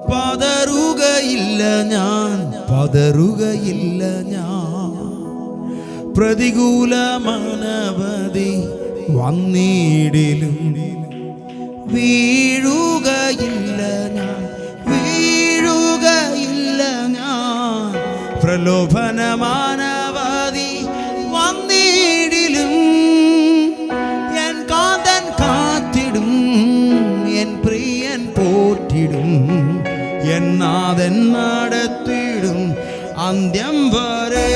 പതറുകയില്ല ഞാൻ, പതറുകയില്ല ഞാൻ. പ്രതികൂലമനവധി വന്നിടിലും വീഴുകയില്ല ഞാൻ, വീഴുകയില്ല ഞാൻ. പ്രലോഭനമാനവധി വന്നിടിലും എൻ കാന്തൻ കാത്തിടും, എൻ പ്രിയൻ പോറ്റിടും, എൻ നാഥൻ നടത്തിടും അന്ത്യം വരെ.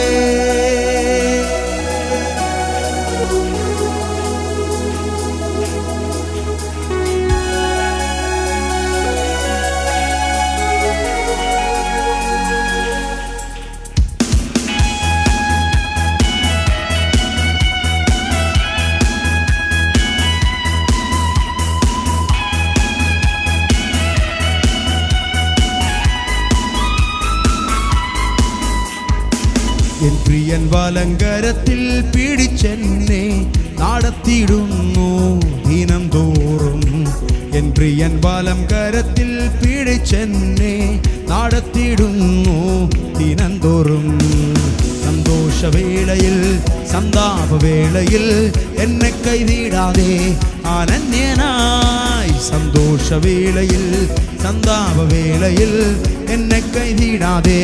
എൻ പ്രിയൻ വലങ്കരത്തിൽ പിടിച്ചെന്നെ നടത്തിയിടുന്നു ദിനം തോറും. എൻ പ്രിയൻ വലങ്കരത്തിൽ പിടിച്ചെന്നെ നടത്തിയിടുന്നു ദിനം തോറും. സന്തോഷവേളയിൽ സന്താപവേളയിൽ എന്നെ കൈവിടാതെ അനന്യനായി. സന്തോഷവേളയിൽ സന്താപവേളയിൽ എന്നെ കൈവിടാതെ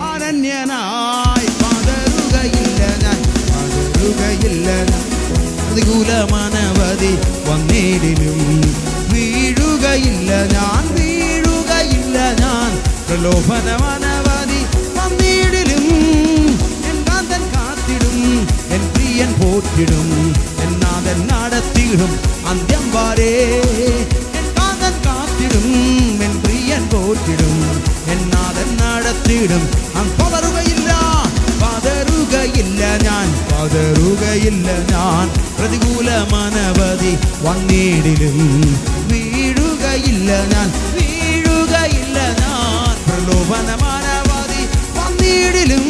അനന്യനായി. പതറുകയില്ല ഞാൻ, പതറുകയില്ല ഞാൻ. പ്രതികൂലമനവധി വന്നിടിലും വീഴുകയില്ല ഞാൻ, വീഴുകയില്ല ഞാൻ. പ്രലോഭനമനവധി വന്നിടിലും എൻ കാന്തൻ കാത്തിടും, എൻ പ്രിയൻ പോറ്റിടും, എൻ നാഥൻ നടത്തിടും അന്ത്യം വരെ. എൻ കാന്തൻ കാത്തിടും, എൻ പ്രിയൻ പോറ്റിടും, എൻ നാഥൻ നടത്തിടും. പതറുകയില്ല, പതറുകയില്ല ഞാൻ, പതറുകയില്ല ഞാൻ. പ്രതികൂലമനവധി വന്നിടിലും വീഴുകയില്ല ഞാൻ, വീഴുകയില്ല ഞാൻ. പ്രലോഭനമനവധി വന്നിടിലും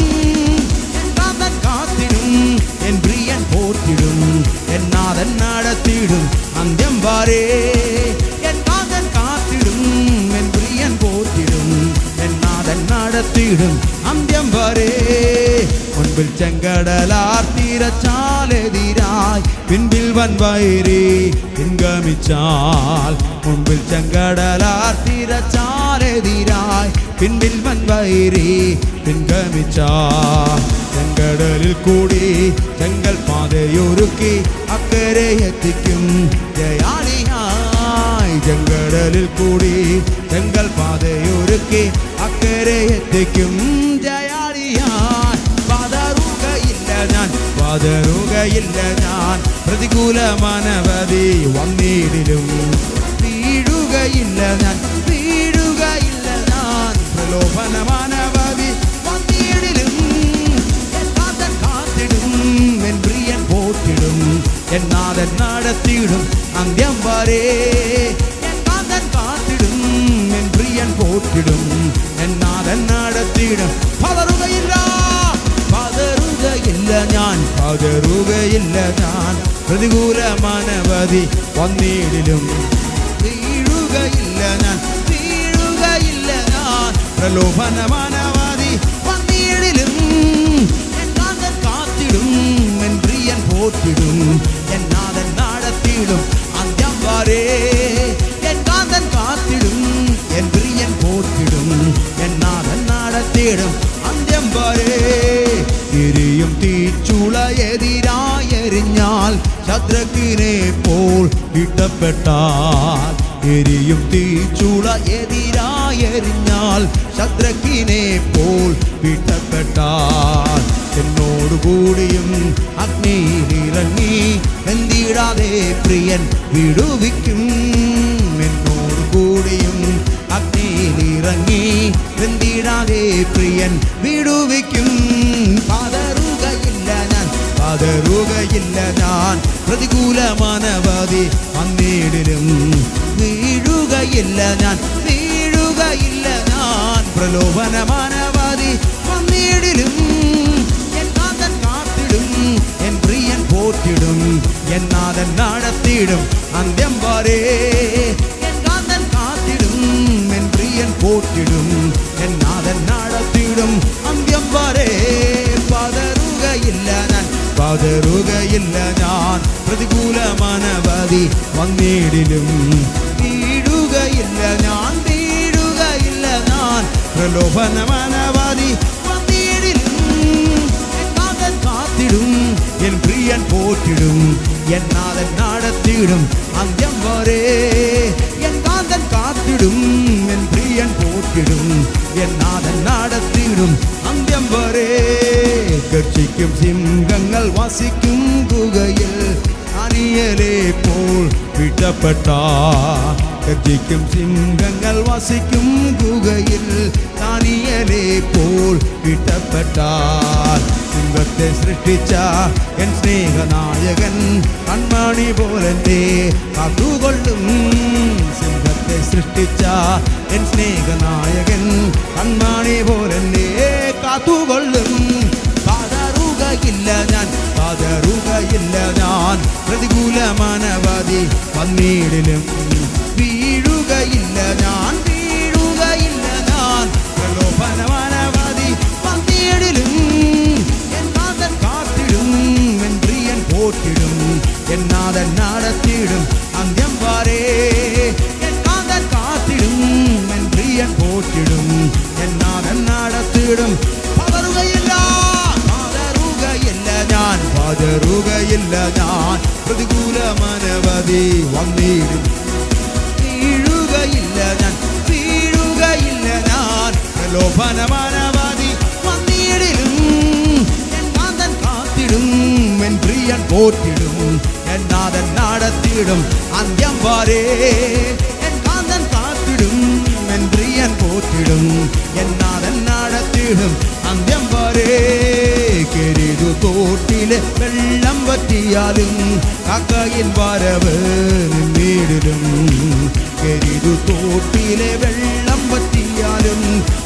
എൻ കാന്തൻ കാത്തിടും, എൻ പ്രിയൻ പോറ്റിടും, എൻ നാഥൻ നടത്തിടും അന്ത്യം വരെ. എൻ കാന്തൻ കാത്തിടും, എൻ പ്രിയൻ പോറ്റിടും, എൻ നാഥൻ നടത്തിടും അന്ത്യം വരെ. മുൻപിൽ ചെങ്കടലാർ തീരച്ചാലെതിരായി പിൻപിൽ വൻവൈരി പിൻഗമിച്ചാൽ. മുൻപിൽ ചെങ്കടലാർ തീരച്ചാലെതിരായി പിൻപിൽ വൻവൈരി പിൻഗമിച്ചാൽ. ചെങ്കടലിൽ കൂടി ചെങ്കൽ പാതയൊരുക്കി അക്കരെ എത്തിക്കും ജയാളിയായി. ചെങ്കടലിൽ കൂടി ചെങ്കൽ പാതയൊരുക്കി അക്കരെ എത്തിക്കും ജയാളിയായി. പതറുകയില്ല ഞാൻ, പതറുകയില്ല ഞാൻ. പ്രതികൂലമനവധി വന്നിടിലും വീഴുകയില്ല ഞാൻ, വീഴുകയില്ല ഞാൻ. പ്രലോഭനമനവധി വന്നിടിലും എൻ നാഥൻ കാത്തിടും, എൻ പ്രിയൻ പോറ്റിടും, എൻ നാഥൻ നടത്തിടും അന്ത്യം വരെ. എൻ നാഥൻ കാത്തിടും, എൻ പ്രിയൻ പോറ്റിടും, എൻ നാഥൻ നടത്തിടും. പതറുകയില്ല, പതറുകയില്ല ഞാൻ, പതറുകയില്ല ഞാൻ. പ്രതികൂലമനവധി വന്നിടിലും വീഴുകയില്ല ഞാൻ, വീഴുകയില്ല ഞാൻ. പ്രലോഭനമനവധി വന്നിടിലും എൻ നാഥൻ കാത്തിടും, എൻ പ്രിയൻ പോറ്റിടും, എൻ നാഥൻ നടത്തിടും അന്ത്യം വരെ. എൻ കാന്തൻ കാത്തിടും, എൻ പ്രിയൻ പോറ്റിടും, എൻ നാഥൻ നടത്തിടും അന്ത്യം വരെ. എരിയും തീച്ചുള എതിരായെറിഞ്ഞാൽ ശദ്രക്കിനെ പോൽ ഇട്ടപ്പെട്ടാൽ. എരിയും തീച്ചുള എതിരായെറിഞ്ഞാൽ ശദ്രക്കിനെ പോൽ ഇട്ടപ്പെട്ടാൽ. എന്നോടുകൂടിയും അഗ്നിയിലിറങ്ങി വെന്തിടാതെ പ്രിയൻ വിടുവിക്കും. എന്നോടുകൂടിയും അഗ്നിയിലിറങ്ങി വെന്തിടാതെ പ്രിയൻ വിടുവിക്കും. പതറുകയില്ല ഞാൻ, പതറുകയില്ല ഞാൻ. പ്രതികൂലമനവധി വന്നിടിലും വീഴുകയില്ല ഞാൻ, വീഴുകയില്ല ഞാൻ. പ്രലോഭനമനവധി വന്നിടിലും എൻ നാഥൻ കാത്തിടും, എൻ പ്രിയൻ പോറ്റിടും, എൻ നാഥൻ നടത്തിടും അന്ത്യം വരെ. എൻ കാന്തൻ കാത്തിടും, എൻ പ്രിയൻ പോറ്റിടും, എന്നാഥൻ നടത്തിടും അന്ത്യം വരെ. പതറുകയില്ല ഞാൻ, പതറുകയില്ല ഞാൻ, പ്രതികൂലമനവധി വന്നിടിലും. വീഴുകയില്ല ഞാൻ, വീഴുകയില്ല ഞാൻ, പ്രലോഭനമനവധി വന്നിടിലും. എന്നാഥൻ കാത്തിടും, എൻ പ്രിയൻ പോറ്റിടും, എന്നാഥൻ നടത്തിടും അന്ത്യം വരെ. എന്നാഥൻ കാത്തിടും, എൻ പ്രിയൻ പോറ്റിടും, എന്നാഥൻ നടത്തിടും അന്ത്യം വരെ. ഗർജിക്കും സിംഹങ്ങൾ വസിക്കും ഗുഹയിൽ, ദാനിയേലേ പോൽ വിട്ടപ്പെട്ട. ഗർജിക്കും സിംഹങ്ങൾ വസിക്കും ഗുഹയിൽ, ദാനിയേലേ പോൽ വിട്ടപ്പെട്ടാൽ. സിംഹത്തെ സൃഷ്ടിച്ച എൻ സ്നേഹനായകൻ കൺമണി പോലെന്നെ കാത്തുകൊള്ളും. സിംഹത്തെ സൃഷ്ടിച്ച എൻ സ്നേഹനായകൻ കൺമണി പോലെന്നെ കാത്തുകൊള്ളും. പതറുകയില്ല ഞാൻ, പതറുകയില്ല ഞാൻ, പ്രതികൂലമനവധി വന്നിടിലും. വീഴുകയില്ല ഞാൻ, വീഴുകയില്ല ഞാൻ, പ്രലോഭനമനവധി വന്നിടിലും. എന്നാഥൻ കാത്തിടും, എൻ പ്രിയൻ പോറ്റിടും, എന്നാഥൻ നടത്തിടും അന്ത്യം വരെ. എന്നാഥൻ കാത്തിടും, എൻ പ്രിയൻ പോറ്റിടും, എന്നാഥൻ നടത്തിടും. പതറുകയില്ല, പതറുകയില്ല ഞാൻ, പതറുകയില്ല ഞാൻ, പ്രതികൂലമനവധി വന്നിടും. വീഴുകയില്ല ഞാൻ, വീഴുകയില്ല ഞാൻ, പ്രലോഭനമനവധി വന്നിടിലും. എന്നാഥൻ കാത്തിടും, എൻ പ്രിയൻ പോറ്റിടും, എന്നാഥൻ നടത്തിടും അന്ത്യം വരെ. എന്നാഥൻ കാത്തിടും, എൻ പ്രിയൻ പോറ്റിടും, എന്നാഥൻ നടത്തിടും അന്ത്യം വരെ. കെരിതു തോട്ടിലെ വെള്ളം വറ്റിയാലും കാക്കയിൻ വരവ് നിന്നിടിലും. കെരിതു തോട്ടിലെ വെള്ളം വറ്റിയാലും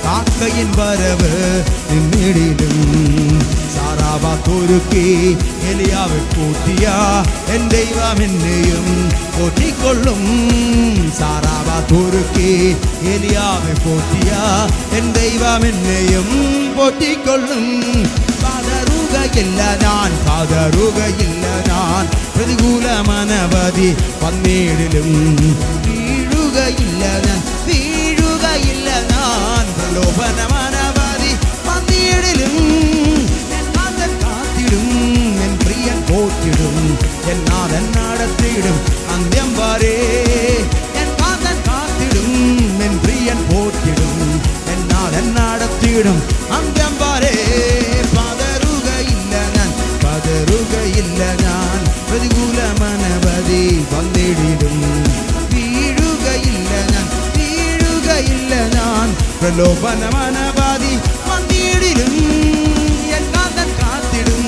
കാക്കയിൻ വരവ് നിന്നിടിലും. സാറാബാത്തൊരുക്കി എലിയാവെ പോറ്റിയ എൻ ദൈവം എന്നെയും പോറ്റിക്കൊള്ളും. സാറാബാത്തൊരുക്കി എലിയാവെ പോറ്റിയ എൻ ദൈവം എന്നെയും പോറ്റിക്കൊള്ളും. പതറുകയില്ല ഞാൻ, പതറുകയില്ല ഞാൻ, പ്രതികൂലമനവധി വന്നിടിലും. വീഴുകയില്ല ഞാൻ, വീഴുകയില്ല ഞാൻ, പ്രലോഭനമനവധി വന്നിടിലും. എന്നാഥൻ കാത്തിടും, എൻ പ്രിയൻ പോറ്റിടും, എന്നാഥൻ നടത്തിടും അന്ത്യം വരെ. എന്നാഥൻ കാത്തിടും, എൻ പ്രിയൻ പോറ്റിടും, എന്നാഥൻ നടത്തിടും അന്ത്യം വരെ. പതറുകയില്ല ഞാൻ, പതറുകയില്ല ഞാൻ, പ്രതികൂലമനവധി വന്നിടിലും. വീഴുകയില്ല ഞാൻ, വീഴുകയില്ല ഞാൻ, പ്രലോഭനമനവധി വന്നിടിലും. എന്നാഥൻ കാത്തിടും,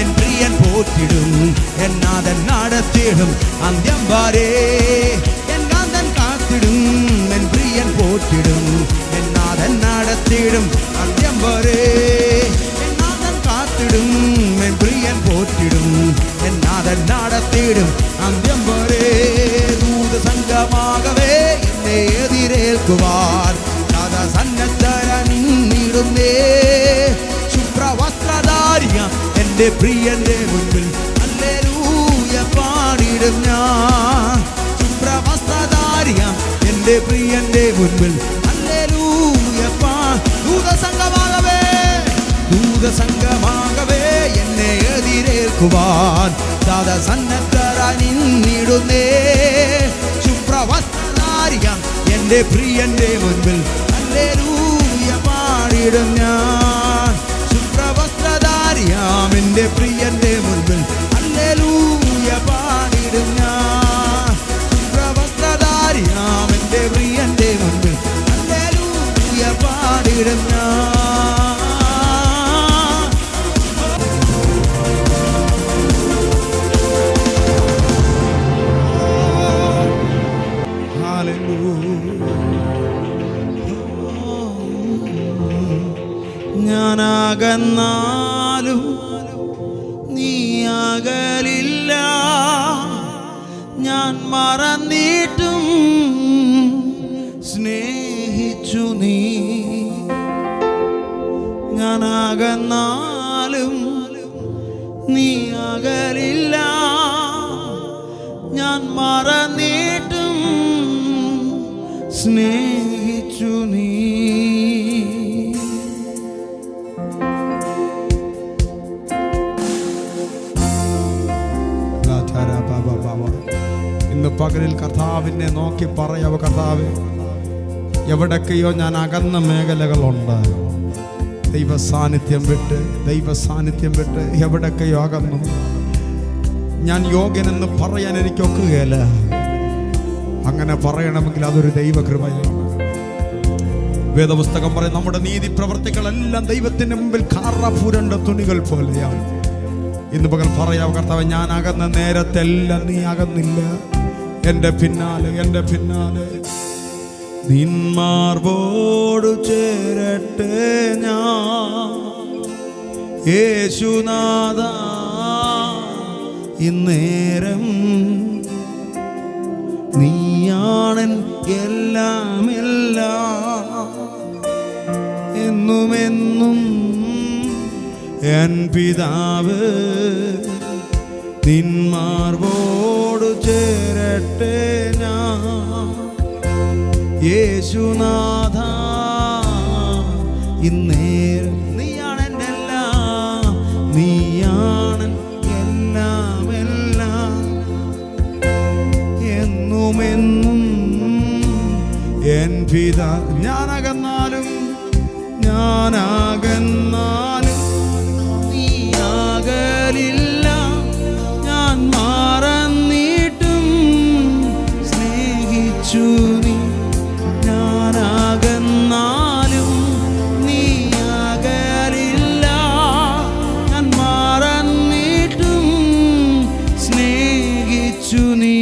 എൻ പ്രിയൻ പോറ്റിടും, എന്നാഥൻ നടത്തിടും അന്ത്യം വരെ. എന്നാഥൻ കാത്തിടും, എൻ പ്രിയൻ പോറ്റിടും, എന്നാഥൻ നടത്തിടും അന്ത്യം വരെ. എന്നാഥൻ കാത്തിടും, എൻ പ്രിയൻ പോറ്റിടും, എന്നാഥൻ നടത്തിടും അന്ത്യം വരെ. ദൂതസംഘമാകവേ എന്നെ എതിരേൽക്കുവാൻ സന്നദ്ധരണിടുന്നേ. ശുഭ്രവസ്ത്രധാരിയ എൻ്റെ പ്രിയന്റെ മുൻപിൽ ഹല്ലേലൂയ പാടിടും ഞാൻ. ശുഭ്രവസ്ത്രധാരിയ എൻ്റെ പ്രിയന്റെ മുൻപിൽ ഹല്ലേലൂയ ദൂതസംഘമാകവേ, ദൂതസംഘമാകവേ എന്നെ എതിരേൽക്കുവാൻ സന്നദ്ധരണിടുന്നേ. ശുഭ്രവസ്ത്രധാരിയ എൻ്റെ പ്രിയന്റെ മുൻപിൽ ഹല്ലേലൂയ പാടിടും ഞാൻ. ശുഭ്രവസ്ത്രധാരിയാം എൻ്റെ പ്രിയന്റെ മുൻപിൽ ഹല്ലേലൂയ പാടിടും ഞാൻ. ശുഭ്രവസ്ത്രധാരിയാം എൻ്റെ പ്രിയന്റെ മുൻപിൽ ഹല്ലേലൂയ പാടിടും ഞാൻ. ഞാനകന്നാലും നീ അകലില്ല, ഞാൻ മറന്നിട്ടും സ്നേഹിച്ചു നീ. ഞാൻ അകന്നാലും നീ അകലില്ല, ഞാൻ മറന്നിട്ടും സ്നേഹിച്ചു നീ. ഇന്ന് പകലിൽ കർത്താവിനെ നോക്കി പറയാവ, കർത്താവേ, എവിടൊക്കെയോ ഞാൻ അകന്ന മേഖലകളുണ്ട്. ദൈവ സാന്നിധ്യം വിട്ട് എവിടൊക്കെയോ അകന്നു. ഞാൻ യോഗ്യനെന്ന് പറയാൻ എനിക്കൊക്കുകയില്ല. അങ്ങനെ പറയണമെങ്കിൽ അതൊരു ദൈവകൃപയാണ്. വേദപുസ്തകം പറയും, നമ്മുടെ നീതി പ്രവർത്തികളെല്ലാം ദൈവത്തിന്റെ മുമ്പിൽ കാറപ്പുരണ്ട തുണികൾ പോലെയാണ്. ഇന്ന് പകൽ പറയാം, കർത്താവ്, ഞാൻ അകന്ന നേരത്തെല്ലാം നീ അകന്നില്ല. എൻ്റെ പിന്നാലെ നിന്മാർവോടു ചേരട്ടെ ഞാൻ യേശുനാഥ. ഇന്നേരം നീയാണൻ എല്ലാം എന്നുമെന്നും എൻ പിതാവ്. നിന്മാർവോടു ചേരട്ടെ ഞാൻ യേശുനാഥ. ഇന്നേരം നീയാണെൻ്റെ എല്ലാം, നീയാണ് എല്ലാം എന്നുമെന്നും എൻ പിതാ. ഞാനകന്നാലും നീ അകലില്ല, ഞാൻ മറന്നിട്ടും സ്നേഹിച്ചു നീ. ഞാനകന്നാലും നീ അകലില്ല, ഞാൻ മറന്നിട്ടും സ്നേഹിച്ചു നീ.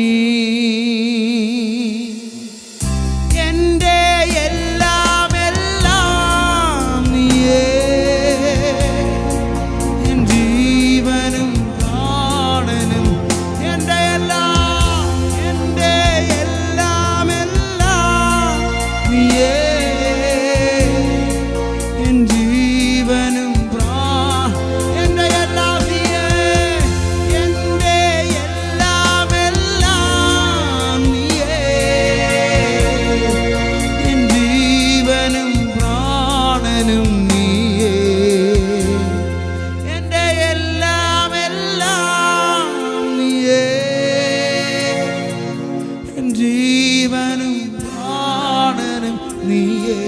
ജീവനും പ്രാണനും നീയേ.